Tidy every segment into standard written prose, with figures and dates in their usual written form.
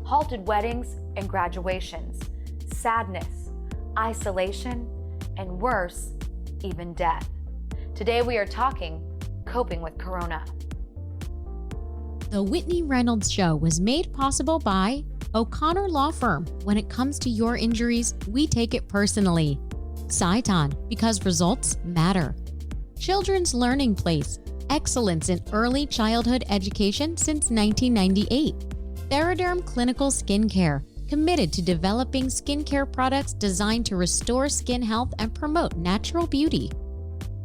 halted weddings and graduations, sadness, isolation, and worse, even death. Today we are talking coping with Corona. The Whitney Reynolds Show was made possible by O'Connor Law Firm. When it comes to your injuries, we take it personally. Sciton, because results matter. Children's Learning Place, excellence in early childhood education since 1998. Theraderm Clinical Skincare, committed to developing skincare products designed to restore skin health and promote natural beauty.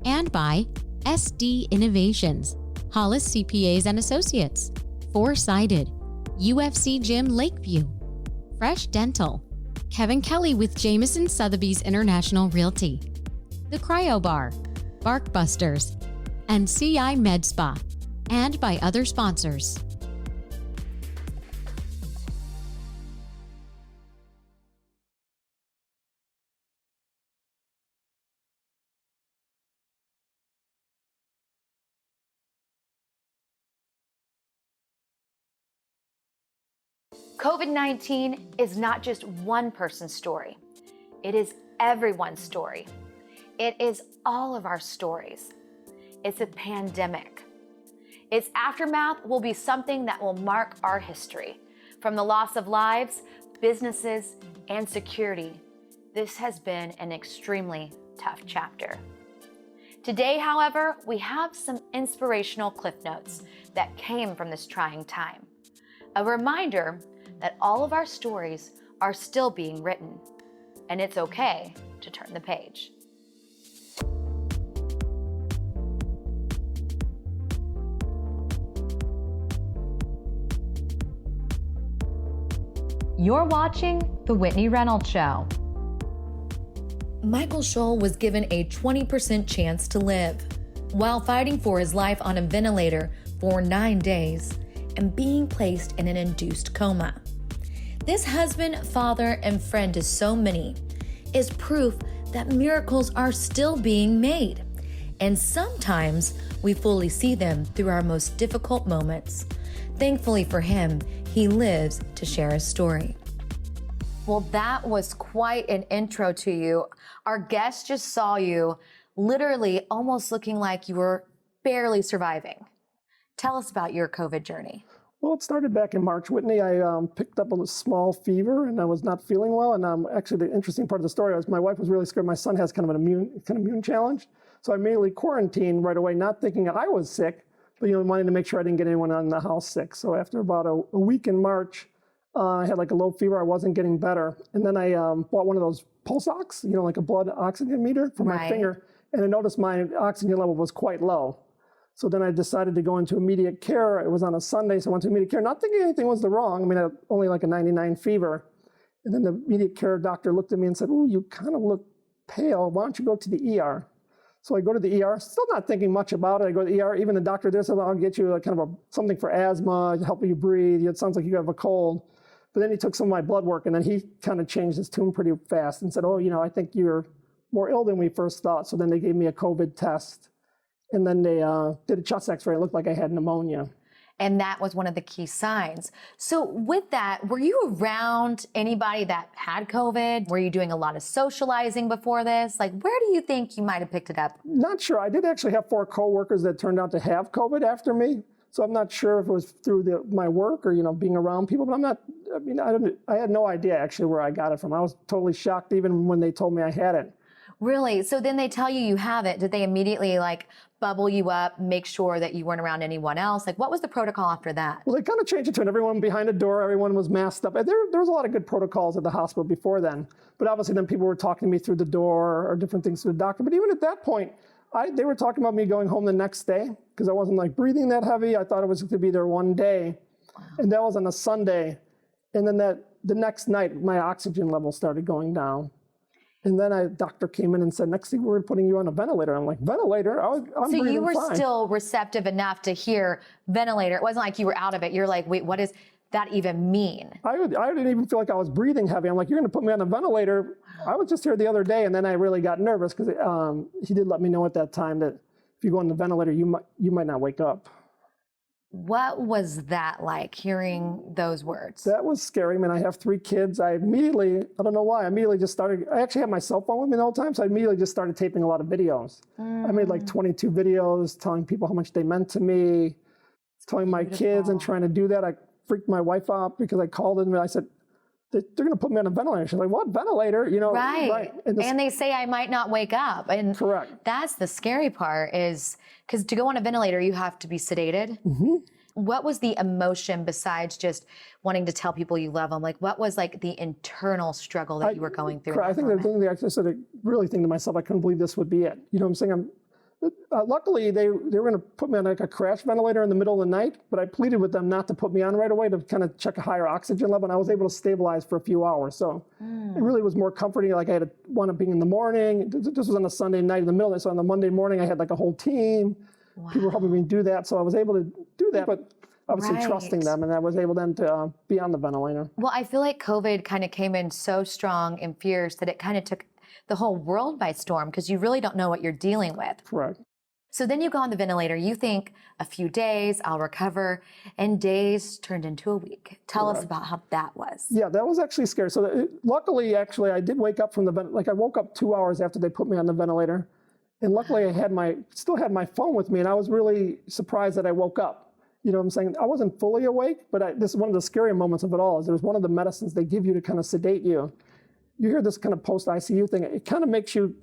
And by SD Innovations, Hollis CPAs and Associates, Four-Sided, UFC Gym Lakeview, Fresh Dental, Kevin Kelly with Jameson Sotheby's International Realty, The Cryo Bar, Barkbusters, and CI Med Spa, and by other sponsors. COVID-19 is not just one person's story. It is everyone's story. It is all of our stories. It's a pandemic. Its aftermath will be something that will mark our history. From the loss of lives, businesses, and security, this has been an extremely tough chapter. Today, however, we have some inspirational cliff notes that came from this trying time. A reminder that all of our stories are still being written, and it's okay to turn the page. You're watching The Whitney Reynolds Show. Michael Scholl was given a 20% chance to live while fighting for his life on a ventilator for 9 days and being placed in an induced coma. This husband, father, and friend to so many is proof that miracles are still being made. And sometimes we fully see them through our most difficult moments. Thankfully for him, he lives to share his story. Well, that was quite an intro to you. Our guest just saw you literally almost looking like you were barely surviving. Tell us about your COVID journey. Well, it started back in March, Whitney. I picked up a small fever and I was not feeling well. And actually, the interesting part of the story was my wife was really scared. My son has kind of an immune challenge. So I immediately quarantined right away, not thinking I was sick, but wanting to make sure I didn't get anyone in the house sick. So after about a week in March, I had like a low fever. I wasn't getting better. And then I bought one of those pulse ox, like a blood oxygen meter for my finger. And I noticed my oxygen level was quite low. So then I decided to go into immediate care. It was on a Sunday, so I went to immediate care, not thinking anything was wrong. I mean, I had only like a 99 fever. And then the immediate care doctor looked at me and said, "Ooh, you kind of look pale. Why don't you go to the ER?" So I go to the ER, still not thinking much about it. I go to the ER. Even the doctor there said, "I'll get you kind of something for asthma, help you breathe. It sounds like you have a cold." But then he took some of my blood work, and then he kind of changed his tune pretty fast and said, "Oh, I think you're more ill than we first thought." So then they gave me a COVID test. And then they did a chest x-ray. It looked like I had pneumonia. And that was one of the key signs. So with that, were you around anybody that had COVID? Were you doing a lot of socializing before this? Like, where do you think you might have picked it up? Not sure. I did actually have 4 coworkers that turned out to have COVID after me. So I'm not sure if it was through my work or, being around people. But I had no idea actually where I got it from. I was totally shocked even when they told me I had it. Really? So then they tell you have it. Did they immediately bubble you up, make sure that you weren't around anyone else? What was the protocol after that? Well, they kind of changed it to everyone behind a door, everyone was masked up. There was a lot of good protocols at the hospital before then. But obviously then people were talking to me through the door or different things to the doctor. But even at that point, they were talking about me going home the next day because I wasn't breathing that heavy. I thought it was going to be there one day. Wow. And that was on a Sunday. And then the next night, my oxygen level started going down. And then a doctor came in and said, "Next thing we're putting you on a ventilator." I'm like, "Ventilator? I'm so breathing you were fine." Still receptive enough to hear ventilator. It wasn't like you were out of it. You're like, wait, what does that even mean? I didn't even feel like I was breathing heavy. I'm like, "You're going to put me on a ventilator?" I was just here the other day, and then I really got nervous because he did let me know at that time that if you go on the ventilator, you might not wake up. What was that like, hearing those words? That was scary. I mean, I have 3 kids. I don't know why, I immediately just started, I actually had my cell phone with me the whole time, so I immediately just started taping a lot of videos. I made like 22 videos telling people how much they meant to me, telling my kids and trying to do that. I freaked my wife out because I called in and I said, they're going to put me on a ventilator. She's like, what ventilator? You know, right. And they say I might not wake up. And correct. That's the scary part, is because to go on a ventilator, you have to be sedated. What was the emotion besides just wanting to tell people you love them? Like, what was like the internal struggle that you were going through? I think the thing that I said, I really think to myself, I couldn't believe this would be it. You know what I'm saying? Luckily, they were going to put me on like a crash ventilator in the middle of the night, but I pleaded with them not to put me on right away to kind of check a higher oxygen level, and I was able to stabilize for a few hours. So it really was more comforting. Like, I had one up being in the morning. This was on a Sunday night in the middle of it. So on the Monday morning, I had like a whole team. Wow. People were helping me do that. So I was able to do that, but obviously trusting them, and I was able then to be on the ventilator. Well, I feel like COVID kind of came in so strong and fierce that it kind of took the whole world by storm, because you really don't know what you're dealing with. Correct. So then you go on the ventilator, you think a few days, I'll recover, and days turned into a week. Tell us about how that was. Yeah, that was actually scary. So luckily, actually, I did wake up from the ventilator. Like, I woke up 2 hours after they put me on the ventilator, and luckily I still had my phone with me, and I was really surprised that I woke up. You know what I'm saying? I wasn't fully awake, but this is one of the scary moments of it all. Is there's one of the medicines they give you to kind of sedate you. You hear this kind of post-ICU thing. It kind of makes you,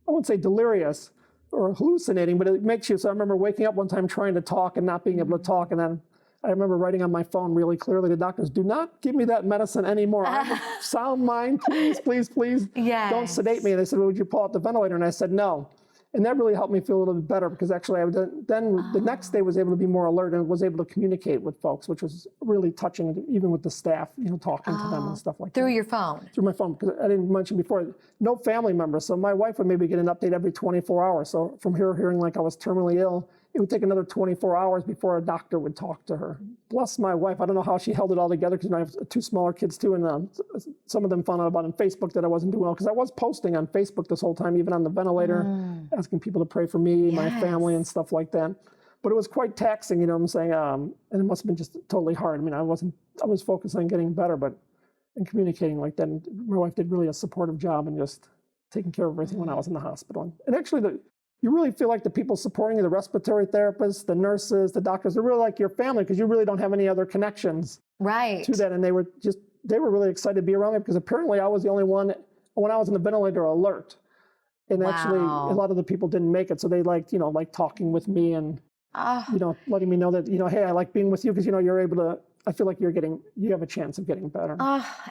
I wouldn't say delirious or hallucinating, but it makes you. So I remember waking up one time trying to talk and not being able to talk. And then I remember writing on my phone really clearly to doctors, do not give me that medicine anymore. I have a sound mind, please, please, please. Yes. Don't sedate me. And they said, well, would you pull out the ventilator? And I said, no. And that really helped me feel a little bit better, because actually the next day was able to be more alert and was able to communicate with folks, which was really touching, even with the staff, you know, talking to them and stuff like that. Through your phone? Through my phone, because I didn't mention before, no family members. So my wife would maybe get an update every 24 hours. So from hearing like I was terminally ill, it would take another 24 hours before a doctor would talk to her. Bless my wife. I don't know how she held it all together, because I have 2 smaller kids too, and some of them found out about on Facebook that I wasn't doing well, because I was posting on Facebook this whole time, even on the ventilator, asking people to pray for me, my family, and stuff like that. But it was quite taxing, you know what I'm saying? And it must have been just totally hard. I mean, I was focused on getting better, but in communicating like that. And my wife did really a supportive job in just taking care of everything when I was in the hospital. And actually, you really feel like the people supporting you, the respiratory therapists, the nurses, the doctors, they're really like your family, because you really don't have any other connections to that. And they were really excited to be around me, because apparently I was the only one, when I was in the ventilator, alert. And actually, a lot of the people didn't make it. So they liked talking with me and, letting me know that, hey, I like being with you, because, you're able to, I feel like you have a chance of getting better.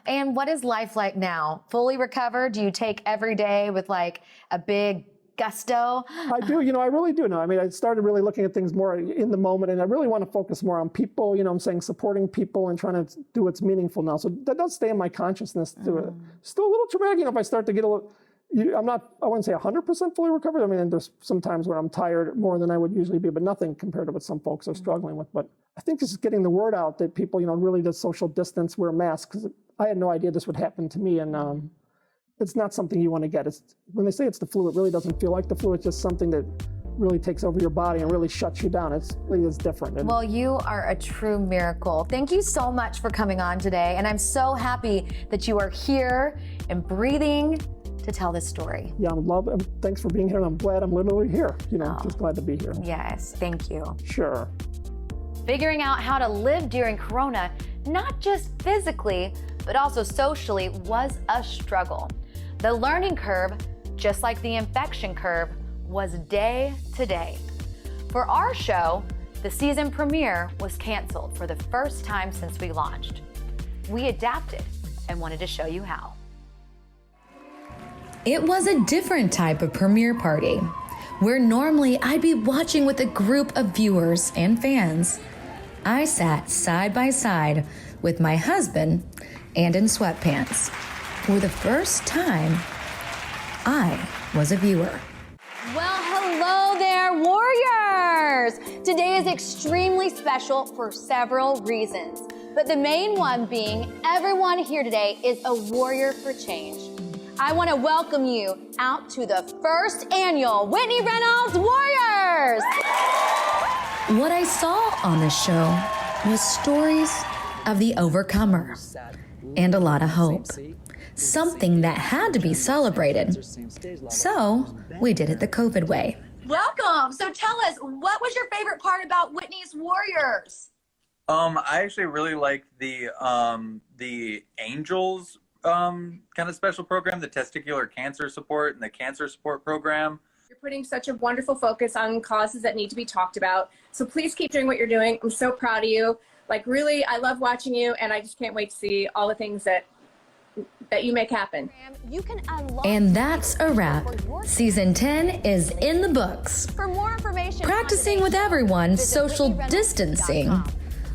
And what is life like now? Fully recovered? Do you take every day with like a big gusto? I do, I really do now. I mean, I started really looking at things more in the moment, and I really want to focus more on people, I'm saying supporting people and trying to do what's meaningful now. So that does stay in my consciousness to it. Still a little traumatic, if I start to get a little, I wouldn't say 100% fully recovered. I mean, there's some times where I'm tired more than I would usually be, but nothing compared to what some folks are struggling with. But I think just getting the word out that people, really does social distance, wear masks, because I had no idea this would happen to me. And it's not something you want to get. When they say it's the flu, it really doesn't feel like the flu. It's just something that really takes over your body and really shuts you down. It really is different. Well, you are a true miracle. Thank you so much for coming on today. And I'm so happy that you are here and breathing to tell this story. Yeah, thanks for being here. And I'm glad I'm literally here. Just glad to be here. Yes, thank you. Sure. Figuring out how to live during Corona, not just physically, but also socially, was a struggle. The learning curve, just like the infection curve, was day to day. For our show, the season premiere was canceled for the first time since we launched. We adapted and wanted to show you how. It was a different type of premiere party, where normally I'd be watching with a group of viewers and fans. I sat side by side with my husband and in sweatpants. For the first time, I was a viewer. Well, hello there, warriors! Today is extremely special for several reasons, but the main one being everyone here today is a warrior for change. I want to welcome you out to the first annual Whitney Reynolds Warriors! What I saw on this show was stories of the overcomer and a lot of hope. Something that had to be celebrated. So we did it the COVID way. Welcome. So tell us, what was your favorite part about Whitney's Warriors? I actually really liked the Angels kind of special program, the testicular cancer support and the cancer support program. You're putting such a wonderful focus on causes that need to be talked about. So please keep doing what you're doing. I'm so proud of you. Like, really, I love watching you, and I just can't wait to see all the things that you make happen. And that's a wrap. Season 10 is in the books. For more information, Practicing with everyone, social distancing,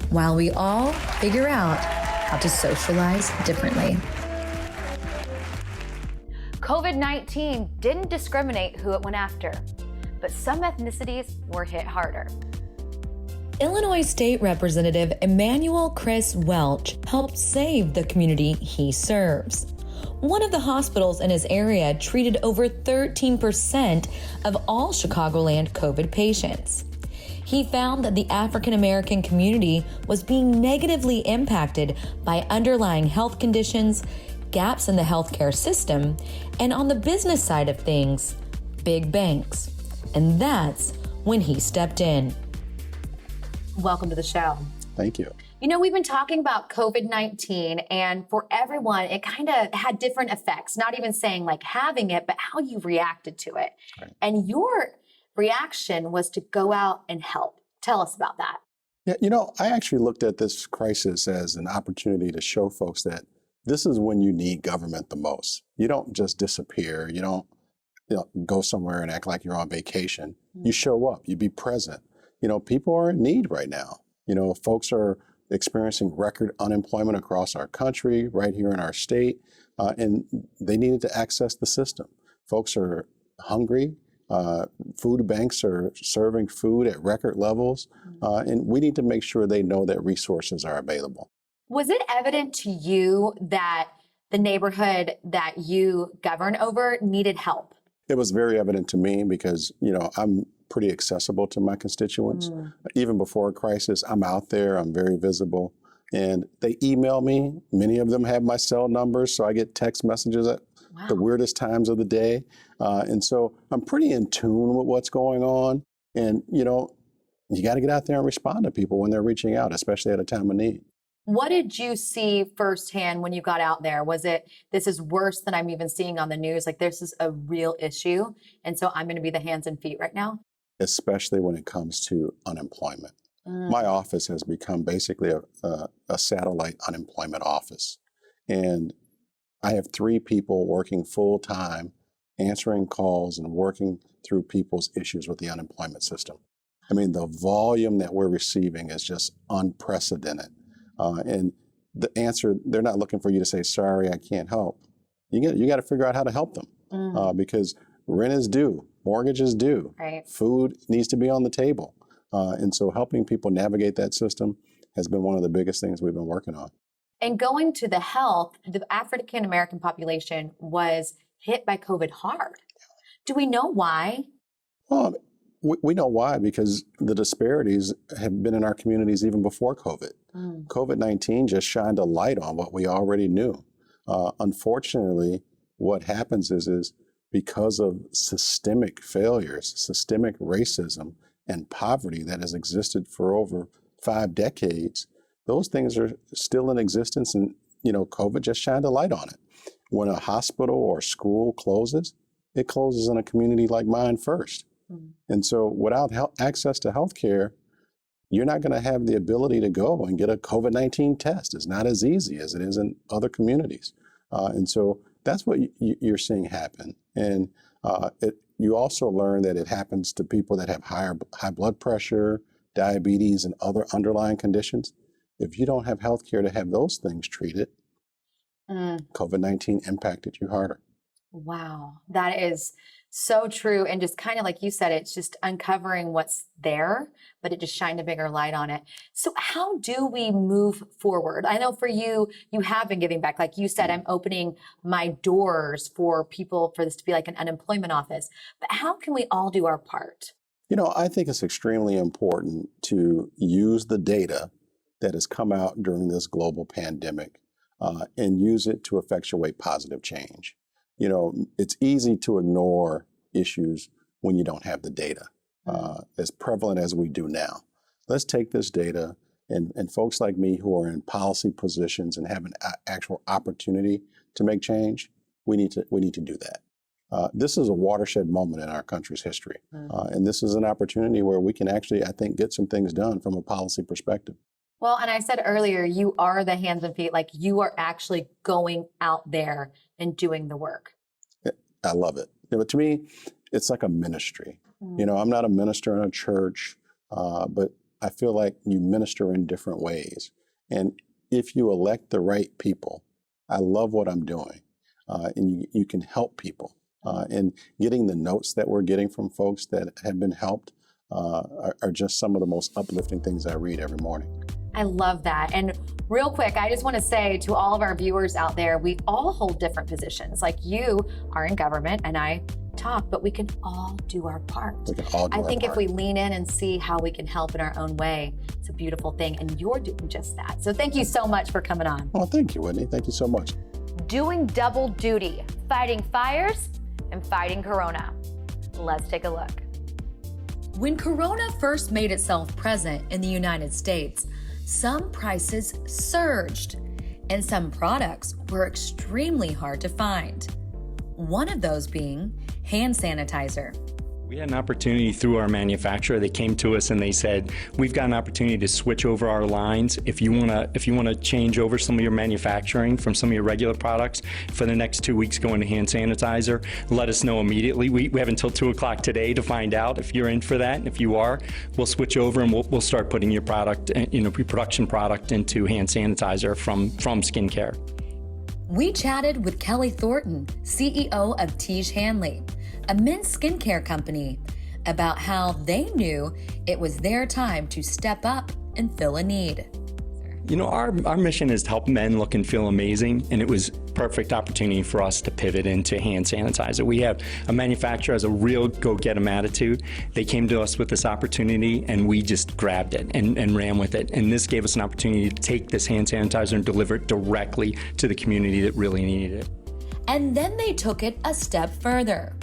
while we all figure out how to socialize differently. COVID-19 didn't discriminate who it went after, but some ethnicities were hit harder. Illinois State Representative Emmanuel Chris Welch helped save the community he serves. One of the hospitals in his area treated over 13% of all Chicagoland COVID patients. He found that the African American community was being negatively impacted by underlying health conditions, gaps in the healthcare system, and on the business side of things, big banks. And that's when he stepped in. Welcome to the show. Thank you. You know, we've been talking about COVID-19, and for everyone, it kind of had different effects, not even saying like having it, but how you reacted to it. Right. And your reaction was to go out and help. Tell us about that. Yeah, you know, I actually looked at this crisis as an opportunity to show folks that this is when you need government the most. You don't just disappear. You don't go somewhere and act like you're on vacation. Mm-hmm. You show up, you be present. You know, people are in need right now. You know, folks are experiencing record unemployment across our country, right here in our state, and they needed to access the system. Folks are hungry. Food banks are serving food at record levels, and we need to make sure they know that resources are available. Was it evident to you that the neighborhood that you govern over needed help? It was very evident to me because, you know, I'm pretty accessible to my constituents. Even before a crisis, I'm out there, I'm very visible, and they email me. Many of them have my cell numbers, so I get text messages at the weirdest times of the day. And so I'm pretty in tune with what's going on. And, you know, you got to get out there and respond to people when they're reaching out, especially at a time of need. What did you see firsthand when you got out there? Was it, this is worse than I'm even seeing on the news, like this is a real issue, and so I'm going to be the hands and feet right now? Especially when it comes to unemployment. My office has become basically a satellite unemployment office. And I have 3 people working full time, answering calls and working through people's issues with the unemployment system. I mean, the volume that we're receiving is just unprecedented. And the answer, they're not looking for you to say, sorry, I can't help. You got to figure out how to help them because rent is due, mortgage is due, food needs to be on the table. And so helping people navigate that system has been one of the biggest things we've been working on. And going to the health, the African American population was hit by COVID hard. Do we know why? Well, we know why, because the disparities have been in our communities even before COVID. COVID-19 just shined a light on what we already knew. Unfortunately, what happens is because of systemic failures, systemic racism, and poverty that has existed for over 5 decades, those things are still in existence, and you know, COVID just shined a light on it. When a hospital or school closes, it closes in a community like mine first. And so without access to health care, you're not going to have the ability to go and get a COVID-19 test. It's not as easy as it is in other communities. And so that's what you're seeing happen. And you also learn that it happens to people that have high blood pressure, diabetes, and other underlying conditions. If you don't have health care to have those things treated, COVID-19 impacted you harder. Wow, that is so true. And just kind of like you said, it's just uncovering what's there, but it just shined a bigger light on it. So how do we move forward? I know for you, you have been giving back. Like you said, I'm opening my doors for people, for this to be like an unemployment office. But how can we all do our part? I think it's extremely important to use the data that has come out during this global pandemic and use it to effectuate positive change. It's easy to ignore issues when you don't have the data, as prevalent as we do now. Let's take this data and folks like me who are in policy positions and have an actual opportunity to make change, we need to do that. This is a watershed moment in our country's history. And this is an opportunity where we can actually, I think, get some things done from a policy perspective. Well, and I said earlier, you are the hands and feet, like you are actually going out there and doing the work. I love it. But to me, it's like a ministry. I'm not a minister in a church, but I feel like you minister in different ways. And if you elect the right people, I love what I'm doing. And you can help people. And getting the notes that we're getting from folks that have been helped are just some of the most uplifting things I read every morning. I love that. And real quick, I just want to say to all of our viewers out there, we all hold different positions. Like you are in government and I talk, but we can all do our part. We can all do I our think part. if we lean in and see how we can help in our own way, it's a beautiful thing. And you're doing just that. So thank you so much for coming on. Oh, thank you, Whitney. Thank you so much. Doing double duty, fighting fires and fighting Corona. Let's take a look. When Corona first made itself present in the United States, some prices surged and some products were extremely hard to find. One of those being hand sanitizer. We had an opportunity through our manufacturer. They came to us and they said, we've got an opportunity to switch over our lines. If you want to change over some of your manufacturing from some of your regular products for the next 2 weeks going to hand sanitizer, let us know immediately. We have until 2 o'clock today to find out if you're in for that. And if you are, we'll switch over and we'll start putting your product, pre-production product into hand sanitizer from skincare. We chatted with Kelly Thornton, CEO of Tiege Hanley, a men's skincare company, about how they knew it was their time to step up and fill a need. Our mission is to help men look and feel amazing, and it was a perfect opportunity for us to pivot into hand sanitizer. We have a manufacturer has a real go-get-em attitude. They came to us with this opportunity, and we just grabbed it and ran with it. And this gave us an opportunity to take this hand sanitizer and deliver it directly to the community that really needed it. And then they took it a step further,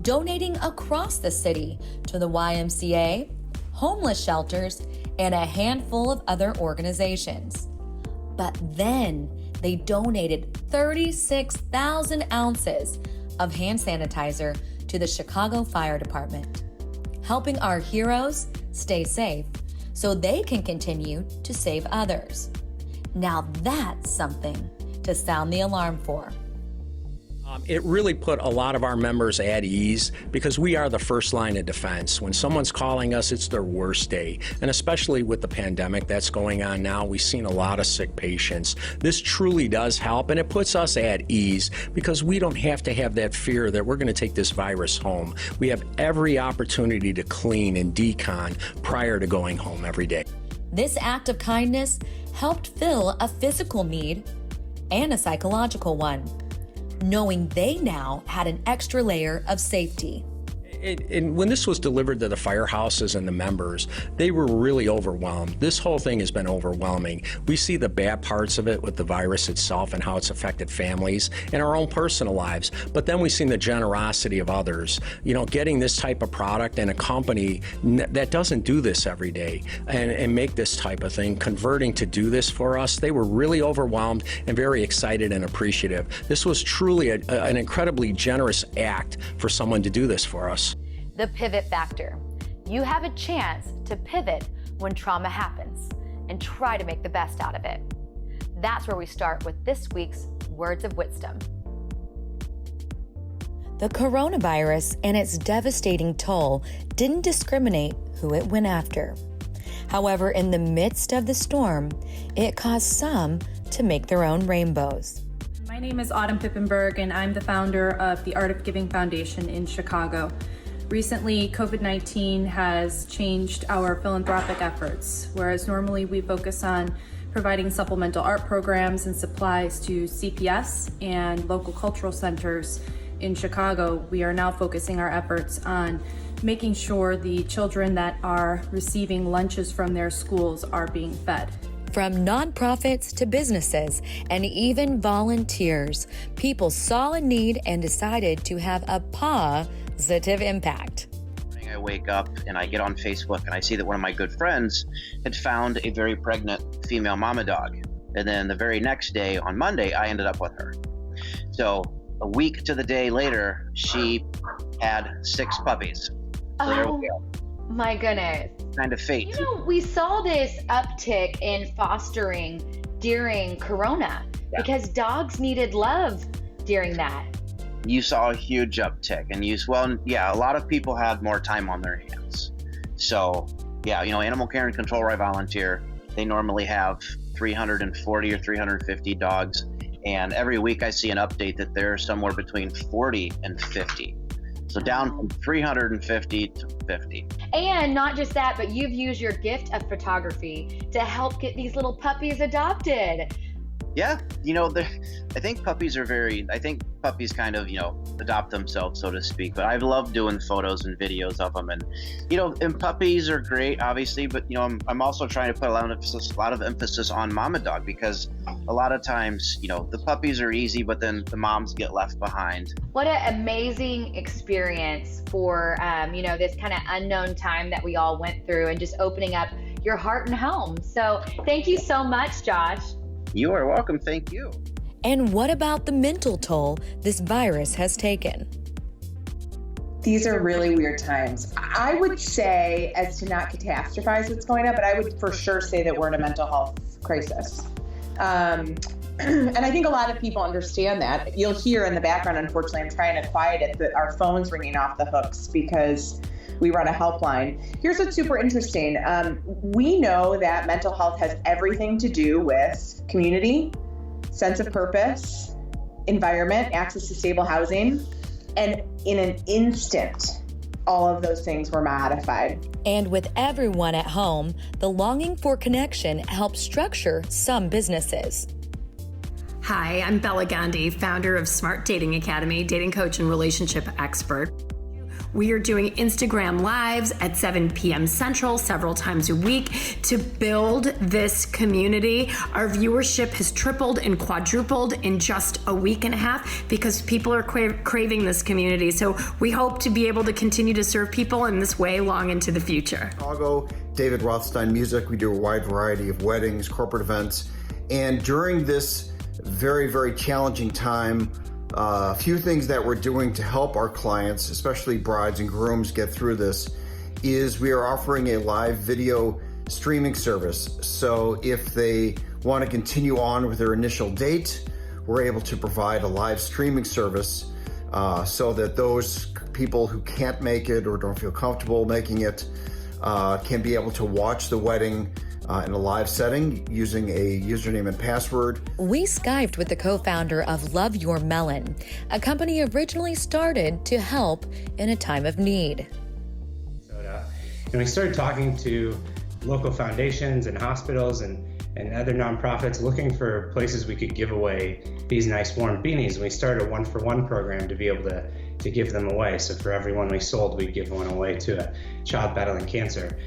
donating across the city to the YMCA, homeless shelters, and a handful of other organizations. But then they donated 36,000 ounces of hand sanitizer to the Chicago Fire Department, helping our heroes stay safe so they can continue to save others. Now that's something to sound the alarm for. It really put a lot of our members at ease because we are the first line of defense. When someone's calling us, it's their worst day. And especially with the pandemic that's going on now, we've seen a lot of sick patients. This truly does help, and it puts us at ease because we don't have to have that fear that we're going to take this virus home. We have every opportunity to clean and decon prior to going home every day. This act of kindness helped fill a physical need and a psychological one, knowing they now had an extra layer of safety. And when this was delivered to the firehouses and the members, they were really overwhelmed. This whole thing has been overwhelming. We see the bad parts of it with the virus itself and how it's affected families and our own personal lives. But then we've seen the generosity of others, getting this type of product and a company that doesn't do this every day and make this type of thing, converting to do this for us. They were really overwhelmed and very excited and appreciative. This was truly an incredibly generous act for someone to do this for us. The pivot factor. You have a chance to pivot when trauma happens and try to make the best out of it. That's where we start with this week's Words of Wisdom. The coronavirus and its devastating toll didn't discriminate who it went after. However, in the midst of the storm, it caused some to make their own rainbows. My name is Autumn Pippenberg, and I'm the founder of the Art of Giving Foundation in Chicago. Recently, COVID-19 has changed our philanthropic efforts. Whereas normally we focus on providing supplemental art programs and supplies to CPS and local cultural centers in Chicago, we are now focusing our efforts on making sure the children that are receiving lunches from their schools are being fed. From nonprofits to businesses and even volunteers, people saw a need and decided to have a positive impact. I wake up and I get on Facebook and I see that one of my good friends had found a very pregnant female mama dog. And then the very next day, on Monday, I ended up with her. So a week to the day later, she had 6 puppies. So there we go. My goodness. Kind of fate. You know, we saw this uptick in fostering during Corona because dogs needed love during that. You saw a huge uptick, and a lot of people had more time on their hands. So, animal care and control where I volunteer, they normally have 340 or 350 dogs, and every week I see an update that they're somewhere between 40 and 50. So down from 350 to 50. And not just that, but you've used your gift of photography to help get these little puppies adopted. Yeah, I think puppies kind of, adopt themselves, so to speak. But I've loved doing photos and videos of them. And puppies are great, obviously. But, I'm also trying to put a lot of emphasis on mama dog, because a lot of times, the puppies are easy, but then the moms get left behind. What an amazing experience for, this kind of unknown time that we all went through, and just opening up your heart and home. So thank you so much, Josh. You are welcome. Thank you. And what about the mental toll this virus has taken? These are really weird times. I would say, as to not catastrophize what's going on, but I would for sure say that we're in a mental health crisis. And I think a lot of people understand that. You'll hear in the background, unfortunately, I'm trying to quiet it, that our phone's ringing off the hooks because we run a helpline. Here's what's super interesting. We know that mental health has everything to do with community, sense of purpose, environment, access to stable housing, and in an instant, all of those things were modified. And with everyone at home, the longing for connection helps structure some businesses. Hi, I'm Bella Gandhi, founder of Smart Dating Academy, dating coach and relationship expert. We are doing Instagram Lives at 7 p.m. Central several times a week to build this community. Our viewership has tripled and quadrupled in just a week and a half because people are craving this community. So we hope to be able to continue to serve people in this way long into the future. Chicago, David Rothstein Music. We do a wide variety of weddings, corporate events. And during this very, very challenging time, a few things that we're doing to help our clients, especially brides and grooms, get through this is we are offering a live video streaming service. So if they want to continue on with their initial date, we're able to provide a live streaming service so that those people who can't make it or don't feel comfortable making it can be able to watch the wedding in a live setting using a username and password. We Skyped with the co-founder of Love Your Melon, a company originally started to help in a time of need. And we started talking to local foundations and hospitals and other nonprofits looking for places we could give away these nice warm beanies. And we started a one-for-one program to be able to give them away. So for every one we sold, we'd give one away to a child battling cancer.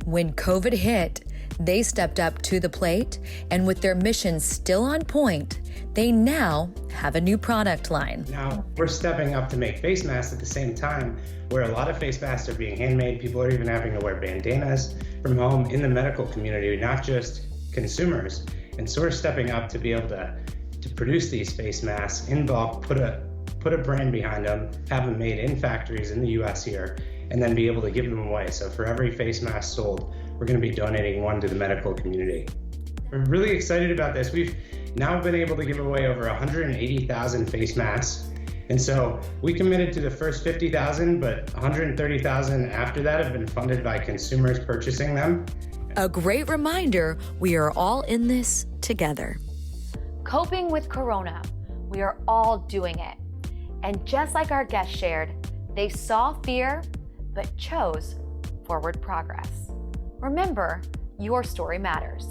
When COVID hit, they stepped up to the plate, and with their mission still on point, they now have a new product line. Now we're stepping up to make face masks at the same time, where a lot of face masks are being handmade. People are even having to wear bandanas from home in the medical community, not just consumers. And so we're stepping up to be able to produce these face masks in bulk, put a brand behind them, have them made in factories in the US here, and then be able to give them away. So for every face mask sold, we're going to be donating one to the medical community. We're really excited about this. We've now been able to give away over 180,000 face masks. And so we committed to the first 50,000, but 130,000 after that have been funded by consumers purchasing them. A great reminder, we are all in this together. Coping with Corona, we are all doing it. And just like our guest shared, they saw fear, but chose forward progress. Remember, your story matters.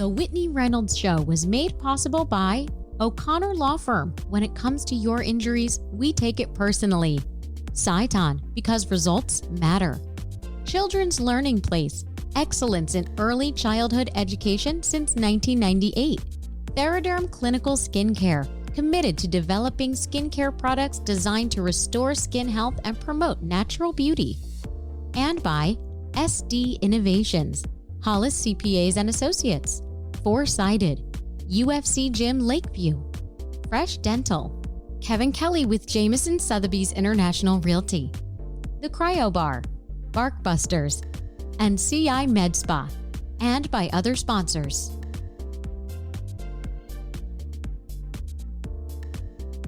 The Whitney Reynolds Show was made possible by O'Connor Law Firm. When it comes to your injuries, we take it personally. Sciton, because results matter. Children's Learning Place, excellence in early childhood education since 1998. Theraderm Clinical Skincare, committed to developing skincare products designed to restore skin health and promote natural beauty. And by SD Innovations, Hollis CPAs and Associates, Four-Sided, UFC Gym Lakeview, Fresh Dental, Kevin Kelly with Jameson Sotheby's International Realty, The Cryo Bar, Barkbusters, and CI Med Spa, and by other sponsors.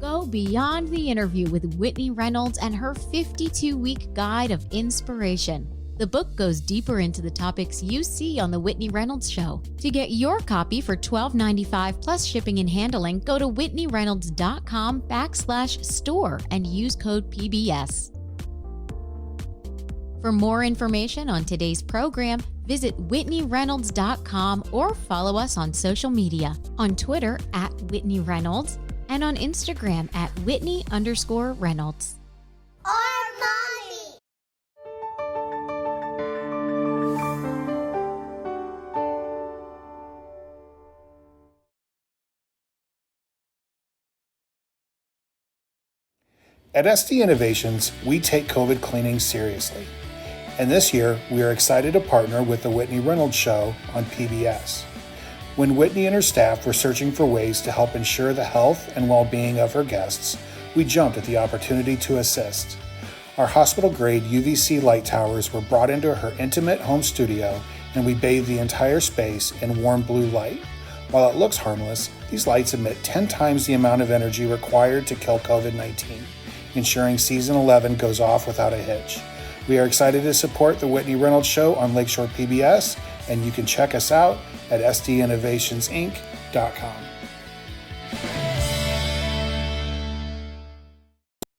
Go beyond the interview with Whitney Reynolds and her 52-week guide of inspiration. The book goes deeper into the topics you see on The Whitney Reynolds Show. To get your copy for $12.95 plus shipping and handling, go to whitneyreynolds.com/store and use code PBS. For more information on today's program, visit whitneyreynolds.com or follow us on social media. On Twitter @WhitneyReynolds and on Instagram @Whitney_Reynolds. At SD Innovations, we take COVID cleaning seriously. And this year, we are excited to partner with The Whitney Reynolds Show on PBS. When Whitney and her staff were searching for ways to help ensure the health and well-being of her guests, we jumped at the opportunity to assist. Our hospital-grade UVC light towers were brought into her intimate home studio, and we bathed the entire space in warm blue light. While it looks harmless, these lights emit 10 times the amount of energy required to kill COVID-19, ensuring season 11 goes off without a hitch. We are excited to support The Whitney Reynolds Show on Lakeshore PBS, and you can check us out at sdinnovationsinc.com.